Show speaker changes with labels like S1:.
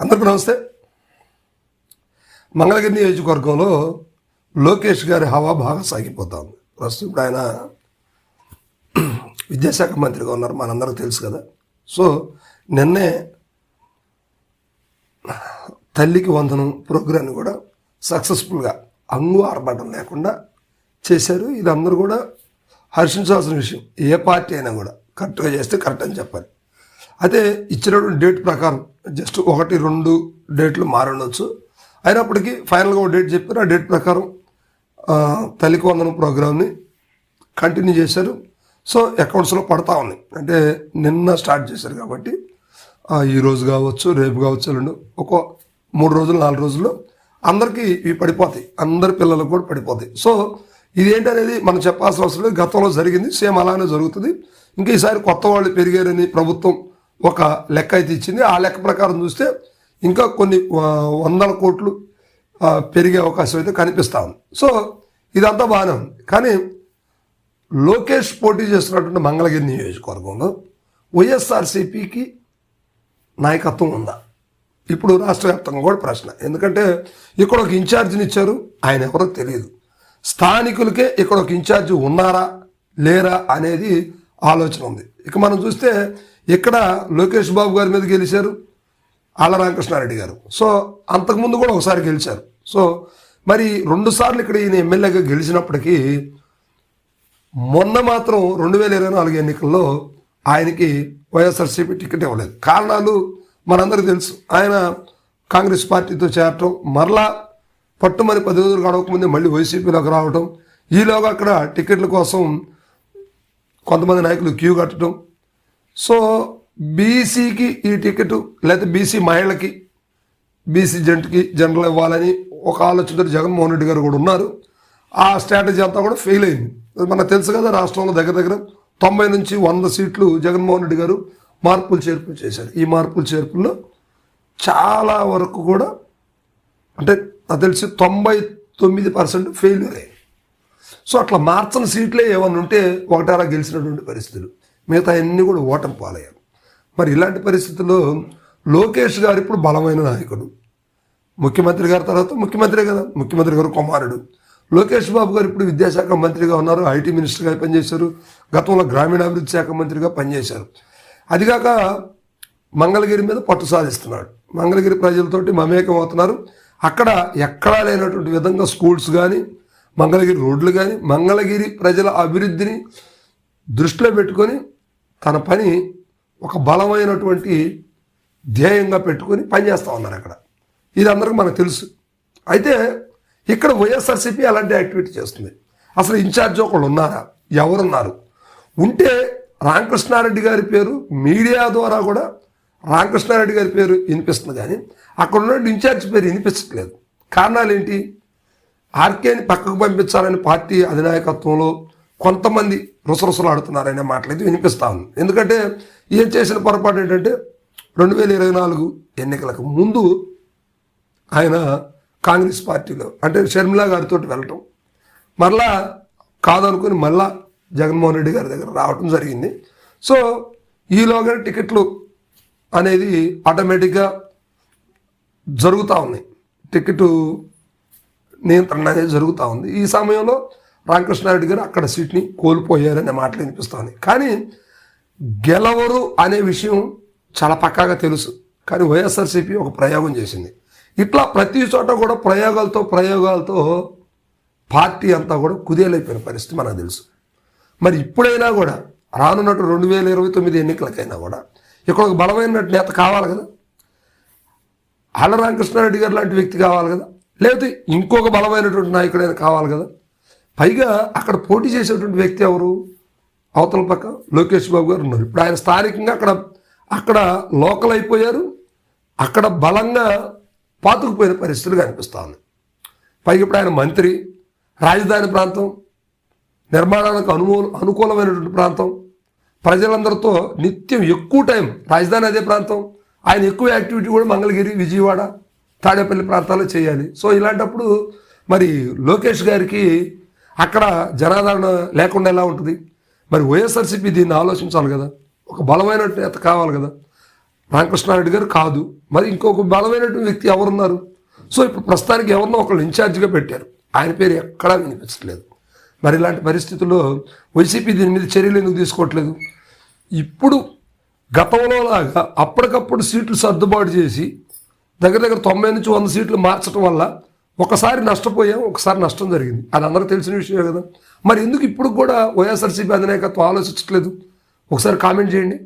S1: అందరికీ నమస్తే. మంగళగిరి నియోజకవర్గంలో లోకేష్ గారి హవా బాగా సాగిపోతుంది. ప్రస్తుతం ఇప్పుడు ఆయన విద్యాశాఖ మంత్రిగా ఉన్నారు, మనందరికీ తెలుసు కదా. సో నిన్నే తల్లికి వందనం ప్రోగ్రాన్ని కూడా సక్సెస్ఫుల్గా ఆర్భాటం లేకుండా చేశారు. ఇది అందరూ కూడా హర్షించాల్సిన విషయం. ఏ పార్టీ అయినా కూడా కరెక్ట్గా చేస్తే కరెక్ట్ అని చెప్పాలి. అయితే ఇచ్చినటువంటి డేట్ ప్రకారం జస్ట్ 1-2 డేట్లు మారవచ్చు. అయినప్పటికీ ఫైనల్గా ఒక డేట్ చెప్పారు. ఆ డేట్ ప్రకారం తల్లికి వందనం ప్రోగ్రామ్ని కంటిన్యూ చేశారు. సో అకౌంట్స్లో పడతా ఉన్నాయి. అంటే నిన్న స్టార్ట్ చేశారు కాబట్టి ఈరోజు కావచ్చు, రేపు కావచ్చు, ఒక 3 రోజులు 4 రోజుల్లో అందరికీ ఇవి పడిపోతాయి. అందరి పిల్లలకు కూడా పడిపోతాయి. సో ఇదేంటనేది మనం చెప్పాల్సిన అవసరం లేదు. గతంలో జరిగింది, సేమ్ అలానే జరుగుతుంది. ఇంకా ఈసారి కొత్త వాళ్ళు పెరిగారని ప్రభుత్వం ఒక లెక్క అయితే ఇచ్చింది. ఆ లెక్క ప్రకారం చూస్తే ఇంకా కొన్ని 100 కోట్లు పెరిగే అవకాశం అయితే కనిపిస్తూ ఉంది. సో ఇదంతా బాగానే ఉంది. కానీ లోకేష్ పోటీ చేస్తున్నటువంటి మంగళగిరి నియోజకవర్గంలో వైఎస్ఆర్సీపీకి నాయకత్వం ఉందా? ఇప్పుడు రాష్ట్ర వ్యాప్తంగా కూడా ప్రశ్న. ఎందుకంటే ఇక్కడ ఒక ఇన్ఛార్జిని ఇచ్చారు, ఆయన ఎవరో తెలియదు. స్థానికులకే ఇక్కడ ఒక ఇన్ఛార్జి ఉన్నారా లేరా అనేది ఆలోచన ఉంది. ఇక మనం చూస్తే ఇక్కడ లోకేష్ బాబు గారి మీద గెలిచారు ఆళ్ల రామకృష్ణారెడ్డి గారు. సో అంతకుముందు కూడా ఒకసారి గెలిచారు. సో మరి 2 సార్లు ఇక్కడ ఈయన ఎమ్మెల్యేగా గెలిచినప్పటికీ మొన్న మాత్రం 2024 ఎన్నికల్లో ఆయనకి వైఎస్ఆర్సీపీ టికెట్ ఇవ్వలేదు. కారణాలు మనందరికీ తెలుసు. ఆయన కాంగ్రెస్ పార్టీతో చేరటం, మరలా పట్టుమని 10 రోజులు గడవకముందే మళ్ళీ వైసీపీలోకి రావటం, ఈలోగా అక్కడ టికెట్ల కోసం కొంతమంది నాయకులు క్యూ కట్టడం. సో బీసీకి ఈ టికెట్ లేకపోతే బీసీ మహిళకి, బీసీ జనరల్ ఇవ్వాలని ఒక ఆలోచనతో జగన్మోహన్ రెడ్డి గారు కూడా ఉన్నారు. ఆ స్ట్రాటజీ అంతా కూడా ఫెయిల్ అయింది. మనకు తెలుసు కదా, రాష్ట్రంలో దగ్గర 90 నుంచి 100 సీట్లు జగన్మోహన్ రెడ్డి గారు మార్పులు చేర్పులు చేశారు. ఈ మార్పులు చేర్పుల్లో చాలా వరకు కూడా అంటే నాకు తెలిసి 99% ఫెయిల్యూర్ అయ్యాయి. సో అట్లా మార్చని సీట్లే ఏమన్నా ఉంటే ఒకటారా గెలిచినటువంటి పరిస్థితులు, మిగతా అన్నీ కూడా ఓటమి పాలయ్యారు. మరి ఇలాంటి పరిస్థితుల్లో లోకేష్ గారు ఇప్పుడు బలమైన నాయకుడు. ముఖ్యమంత్రి గారి తర్వాత ముఖ్యమంత్రి కదా, ముఖ్యమంత్రి గారు కుమారుడు. లోకేష్ బాబు గారు ఇప్పుడు విద్యాశాఖ మంత్రిగా ఉన్నారు, ఐటీ మినిస్టర్గా పనిచేశారు, గతంలో గ్రామీణాభివృద్ధి శాఖ మంత్రిగా పనిచేశారు. అదిగాక మంగళగిరి మీద పట్టు సాధిస్తున్నాడు. మంగళగిరి ప్రజలతోటి మమేకం అవుతున్నారు. అక్కడ ఎక్కడా లేనటువంటి విధంగా స్కూల్స్ కానీ, మంగళగిరి రోడ్లు కానీ, మంగళగిరి ప్రజల అభివృద్ధిని దృష్టిలో పెట్టుకొని తన పని ఒక బలమైనటువంటి ధ్యేయంగా పెట్టుకొని పనిచేస్తూ ఉన్నారు అక్కడ. ఇది అందరికీ మనకు తెలుసు. అయితే ఇక్కడ వైఎస్ఆర్సీపీ అలాంటి యాక్టివిటీ చేస్తుంది. అసలు ఇన్ఛార్జ్ ఒకళ్ళు ఉన్నారా? ఎవరున్నారు? ఉంటే రామకృష్ణారెడ్డి గారి పేరు మీడియా ద్వారా కూడా రామకృష్ణారెడ్డి గారి పేరు వినిపిస్తుంది, కానీ అక్కడ ఉన్న ఇన్ఛార్జ్ పేరు వినిపించట్లేదు. కారణాలు ఏంటి? ఆర్కేని పక్కకు పంపించాలని పార్టీ అధినాయకత్వంలో కొంతమంది రుసరుసలాడుతున్నారనే మాటలైతే వినిపిస్తా ఉంది. ఎందుకంటే ఈయన చేసిన పొరపాటు ఏంటంటే 2024 ఎన్నికలకు ముందు ఆయన కాంగ్రెస్ పార్టీలో అంటే షర్మిలా గారితో వెళ్ళటం, మరలా కాదనుకుని మళ్ళా జగన్మోహన్ రెడ్డి గారి దగ్గర రావటం జరిగింది. సో ఈలోగా టికెట్లు అనేది ఆటోమేటిక్గా జరుగుతూ ఉన్నాయి, టికెట్ నియంత్రణ అనేది జరుగుతూ ఉంది. ఈ సమయంలో రామకృష్ణారెడ్డి గారు అక్కడ సీట్ని కోల్పోయారనే మాటలు వినిపిస్తుంది. కానీ గెలవరు అనే విషయం చాలా పక్కాగా తెలుసు. కానీ వైఎస్ఆర్సీపీ ఒక ప్రయోగం చేసింది. ఇట్లా ప్రతి చోట కూడా ప్రయోగాలతో పార్టీ అంతా కూడా కుదేలైపోయిన పరిస్థితి మనకు తెలుసు. మరి ఇప్పుడైనా కూడా రానున్నట్టు 2029 ఎన్నికలకైనా కూడా ఇక్కడ ఒక బలమైన నేత కావాలి కదా, ఆళ్ల రామకృష్ణారెడ్డి గారు లాంటి వ్యక్తి కావాలి కదా, లేకపోతే ఇంకొక బలమైనటువంటి నాయకుడైనా కావాలి కదా. పైగా అక్కడ పోటీ చేసేటువంటి వ్యక్తి ఎవరు? అవతల పక్క లోకేష్ బాబు గారు ఉన్నారు. ఇప్పుడు ఆయన స్థానికంగా అక్కడ లోకల్ అయిపోయారు, అక్కడ బలంగా పాతుకుపోయిన పరిస్థితులు కనిపిస్తూ ఉంది. పైగా ఇప్పుడు ఆయన మంత్రి, రాజధాని ప్రాంతం, నిర్మాణానికి అనుకూలమైనటువంటి ప్రాంతం, ప్రజలందరితో నిత్యం ఎక్కువ టైం రాజధాని అదే ప్రాంతం, ఆయన ఎక్కువ యాక్టివిటీ కూడా మంగళగిరి, విజయవాడ, తాడేపల్లి ప్రాంతాల్లో చేయాలి. సో ఇలాంటప్పుడు మరి లోకేష్ గారికి అక్కడ జనాదరణ లేకుండా ఎలా ఉంటుంది? మరి వైఎస్ఆర్సీపీ దీన్ని ఆలోచించాలి కదా, ఒక బలమైన నేత కావాలి కదా. రామకృష్ణారెడ్డి గారు కాదు, మరి ఇంకొక బలమైనటువంటి వ్యక్తి ఎవరున్నారు? సో ఇప్పుడు ప్రస్తుతానికి ఎవరినో ఒకళ్ళు ఇన్ఛార్జిగా పెట్టారు, ఆయన పేరు ఎక్కడా వినిపించట్లేదు. మరి ఇలాంటి పరిస్థితుల్లో వైసీపీ దీని మీద చర్యలు ఎందుకు తీసుకోవట్లేదు? ఇప్పుడు గతంలో లాగా అప్పటికప్పుడు సీట్లు సర్దుబాటు చేసి దగ్గర 90 నుంచి 100 సీట్లు మార్చడం వల్ల ఒకసారి నష్టపోయాం, ఒకసారి నష్టం జరిగింది, అది అందరికీ తెలిసిన విషయమే కదా. మరి ఎందుకు ఇప్పుడు కూడా వైఎస్ఆర్సీపీ అధినాయకత్వం ఆలోచించట్లేదు? ఒకసారి కామెంట్ చేయండి.